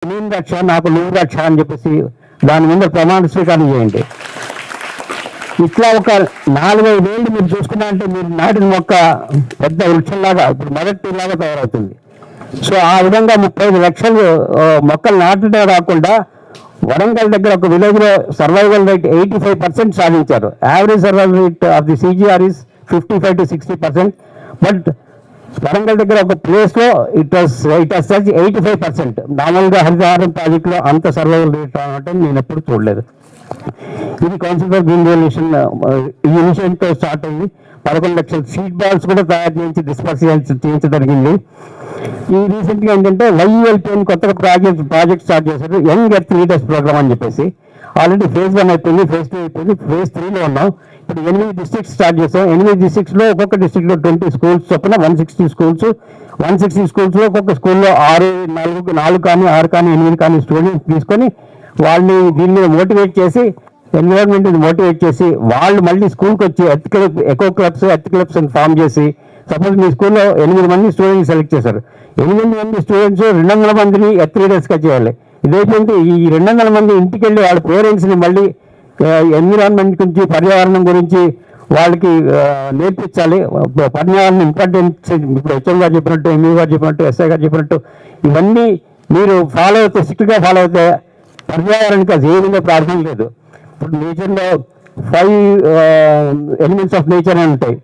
నేను రక్ష నాకు నువ్వు రక్ష అని చెప్పేసి దాని మీద ప్రమాణ స్వీకారం చేయండి. ఇట్లా ఒక 4-5 ఏళ్ళు మీరు చూసుకున్నారంటే మీరు నాటిన మొక్క పెద్ద వృక్షంలాగా ఇప్పుడు మొదటి లాగా తయారవుతుంది. సో ఆ విధంగా 35 లక్షలు మొక్కలు నాటడే కాకుండా వరంగల్ దగ్గర ఒక విలేజ్లో సర్వైవల్ రేట్ 85% సాధించారు. Average survival rate of the CGR is 55 to 60%. But Warangal దగ్గర ఒక ప్లేస్లో ఇట్ వాస్ 85%. మామూలుగా హరితహారం ప్రాజెక్టులో అంత సర్వైవల్ రేట్ రావటం నేను ఎప్పుడు చూడలేదు. ఇది కౌన్సిల్ ఫర్ గ్రీన్ రెవల్యూషన్ ఈ ఇనిషియేటివ్తో స్టార్ట్ అయింది. 11 లక్షల సీడ్ బాల్స్ కూడా తయారు చేయించి డిస్పర్స్ చేయించగలిగింది. ఈ రీసెంట్గా ఏంటంటే YULP అని కొత్తగా ప్రాజెక్ట్ స్టార్ట్ చేశారు, యంగ్ ఎర్త్ లీడర్స్ ప్రోగ్రామ్ అని చెప్పేసి. ఆల్రెడీ phase 1 అయిపోయింది, phase 2 అయిపోయింది, phase 3లో ఉన్నాం. ఇప్పుడు 8 డిస్ట్రిక్ట్స్ స్టార్ట్ చేసాం. 8 డిస్ట్రిక్ట్స్లో ఒక్కొక్క డిస్ట్రిక్ట్లో 20 స్కూల్స్ చొప్పున 160 స్కూల్స్. 160 స్కూల్స్లో ఒక్కొక్క స్కూల్లో 4 కానీ 6 కానీ 8 కానీ స్టూడెంట్స్ తీసుకొని వాళ్ళని దీన్ని మోటివేట్ చేసి ఎన్విరాన్మెంట్ని మోటివేట్ చేసి వాళ్ళు మళ్ళీ స్కూల్కి వచ్చి ఎకో క్లబ్స్ అని ఫామ్ చేసి, సపోజ్ మీ స్కూల్లో 8 మంది స్టూడెంట్స్ సెలెక్ట్ చేశారు. 8 మంది స్టూడెంట్స్ 200 మందిని ఎర్త్ లీడర్స్గా చేయాలి. ఇదైతే ఈ 200 మంది ఇంటికి వెళ్ళి వాళ్ళ పేరెంట్స్ని మళ్ళీ ఎన్విరాన్మెంట్ గురించి పర్యావరణం గురించి వాళ్ళకి నేర్పించాలి. పర్యావరణ ఇంపార్టెన్స్ ఇప్పుడు HM గారు చెప్పినట్టు, ME గారు చెప్పినట్టు, SI గారు చెప్పినట్టు ఇవన్నీ మీరు ఫాలో అవుతే స్ట్రిక్ట్గా ఫాలో అవుతే పర్యావరణానికి అది ఏ విధంగా ప్రాబ్లం లేదు. ఇప్పుడు నేచర్లో 5 ఎలిమెంట్స్ ఆఫ్ నేచర్ అని ఉంటాయి.